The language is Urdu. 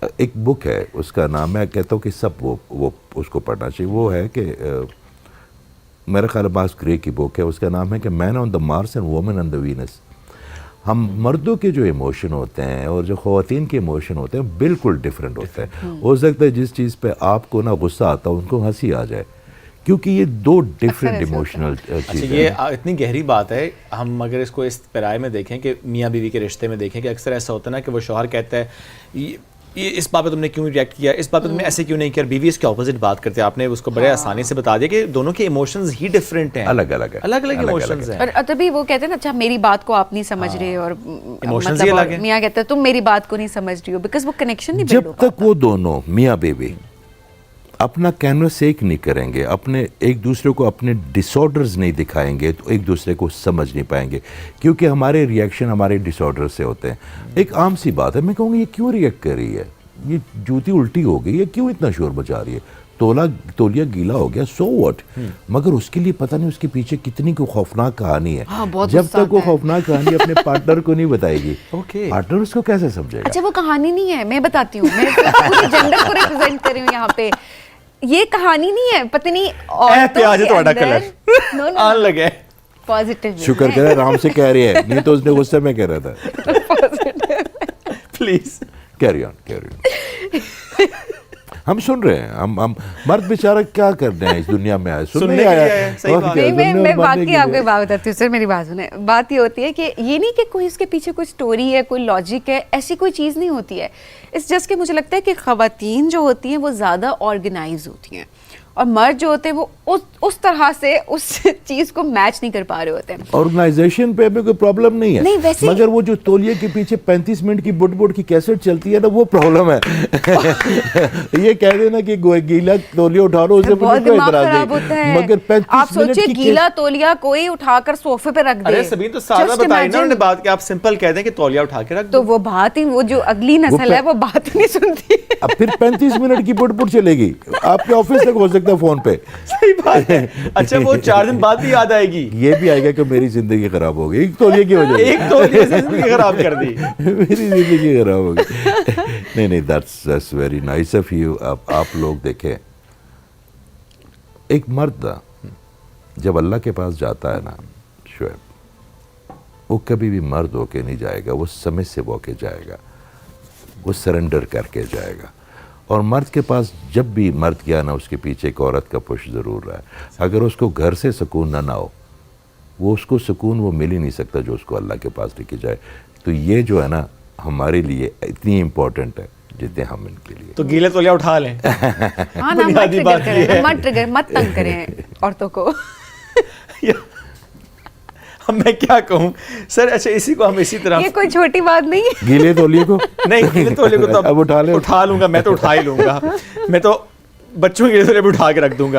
ایک بک ہے اس کا نام ہے, کہتا ہوں کہ سب وہ اس کو پڑھنا چاہیے. وہ ہے کہ میرا خیال باس گرے کی بک ہے, اس کا نام ہے کہ men on the Mars and women on the Venus. ہم مردوں کے جو ایموشن ہوتے ہیں اور جو خواتین کے ایموشن ہوتے ہیں بالکل ڈفرینٹ ہوتے ہیں. ہو سکتا ہے جس چیز پہ آپ کو نہ غصہ آتا ان کو ہنسی آ جائے, کیونکہ یہ دو ڈفرینٹ ایموشنل چیزیں ہیں. یہ اتنی گہری بات ہے. ہم اگر اس کو اس پیرائے میں دیکھیں کہ میاں بیوی کے رشتے میں دیکھیں کہ اکثر ایسا ہوتا ہے نا کہ وہ شوہر کہتا ہے یہ اس بات پہ تم نے کیوں ریئیکٹ کیا, اس بات پہ تم نے ایسے کیوں نہیں کیا, بیوی اس کے اپوزٹ بات کرتے ہیں. آپ نے اس کو بڑے آسانی سے بتا دیا کہ دونوں کے ایموشنز ہی ڈفرینٹ ہیں, الگ الگ ہیں, الگ الگ ایموشنز ہیں. اور تبھی وہ کہتے ہیں نا اچھا میری بات کو آپ نہیں سمجھ رہے, اور ایموشنز ہی الگ ہیں. میاں کہتا ہے تم میری بات کو نہیں سمجھ رہی ہو, بیکاز وہ کنیکشن نہیں بلڈ ہو جب تک وہ دونوں میاں بیوی اپنا کینوس ایک نہیں کریں گے, اپنے ایک دوسرے کو اپنے ڈس آرڈرز نہیں دکھائیں گے, تو ایک دوسرے کو سمجھ نہیں پائیں گے. کیونکہ ہمارے ریئیکشن ہمارے ڈس آرڈر سے ہوتے ہیں. ایک عام سی بات ہے, میں کہوں گا یہ کیوں ریئیکٹ کر رہی ہے, یہ جوتی الٹی ہو گئی, یہ کیوں اتنا شور مچا رہی ہے, تولیا گیلا ہو گیا, سو واٹ. مگر اس کے لیے پتہ نہیں اس کے پیچھے کتنی کو خوفناک کہانی ہے. جب تک وہ خوفناک کہانی اپنے پارٹنر کو نہیں بتائے گی, پارٹنر اس کو کیسے سمجھے گا. اچھا وہ کہانی نہیں ہے, میں بتاتی ہوں, میں پورے جنڈر کو ریپرزینٹ کر رہی ہوں یہاں پہ. یہ کہانی نہیں ہے, پتہ نہیں پازیٹیو. شکر کرے رام سے کہہ رہی ہے, نہیں تو اس نے غصے میں کہہ رہا تھا. Please carry on. ہم سن رہے ہیں, ہم مرد بیچارہ کیا کر رہے ہیں اس دنیا میں آئے, سننے آیا. میں واقعی آپ کو بات بتاتی ہوں سر, میری بات سنیں. بات یہ ہوتی ہے کہ یہ نہیں کہ کوئی اس کے پیچھے کوئی سٹوری ہے, کوئی لاجک ہے, ایسی کوئی چیز نہیں ہوتی ہے. اس جس کہ مجھے لگتا ہے کہ خواتین جو ہوتی ہیں وہ زیادہ آرگنائز ہوتی ہیں, اور مرد جو ہوتے ہیں وہ اس طرح سے اس چیز کو میچ نہیں کر پا رہے ہوتے ہیں. آرگنائزیشن پہ ہمیں کوئی پرابلم نہیں ہے, مگر وہ جو تولیے کے پیچھے 35 منٹ کی بٹ کی کیسٹ چلتی ہے نا, وہ پرابلم ہے. یہ کہہ دینا کہ گیلا تولیہ اٹھا لو, اسے بہت دماغ خراب ہوتا ہے. مگر آپ سوچیں گیلا تولیہ کوئی اٹھا کر صوفے پہ رکھ دے. ارے سبین تو سادہ بتائی نا انہوں نے بات, کہ آپ سمپل کہہ دیں کہ تولیہ اٹھا کے رکھ دو, تو وہ بات ہی, وہ جو اگلی نسل ہے وہ بات ہی نہیں سنتی. اب پھر 35 منٹ کی بٹ چلے گی, آپ کے آفس تک ہو سکتا ہے فون پہ. صحیح بات ہے. اچھا وہ 4 دن بعد بھی یاد آئے گی, یہ بھی آئے گا کہ میری زندگی خراب ہو گئی ایک تولیے کی وجہ سے. ایک تولیے سے زندگی خراب کر دی, میری زندگی خراب ہو گئی. نہیں, that's very nice of you. آپ لوگ دیکھیں, ایک مرد جب اللہ کے پاس جاتا ہے نا شعیب, وہ کبھی بھی مرد ہو کے نہیں جائے گا, وہ سمجھ سے ہو کے جائے گا, وہ سرنڈر کر کے جائے گا. اور مرد کے پاس جب بھی مرد گیا نا, اس کے پیچھے ایک عورت کا پش ضرور رہا ہے. اگر اس کو گھر سے سکون نہ ہو, وہ اس کو سکون وہ مل ہی نہیں سکتا جو اس کو اللہ کے پاس لے کے جائے. تو یہ جو ہے نا ہمارے لیے اتنی امپورٹنٹ ہے جتنے ہم ان کے لیے. تو گیلے تولیہ اٹھا لیں. ہاں نا, مت تنگ کریں عورتوں کو. میں کیا کہوں سر. اچھا اسی کو ہم اسی طرح, یہ کوئی چھوٹی بات نہیں ہے. گیلے تولیے کو نہیں, گیلے تولیے کو تو اب اٹھا لوں گا, میں تو اٹھا ہی لوں گا. میں تو بچوں کے لیے اٹھا کے رکھ دوں گا.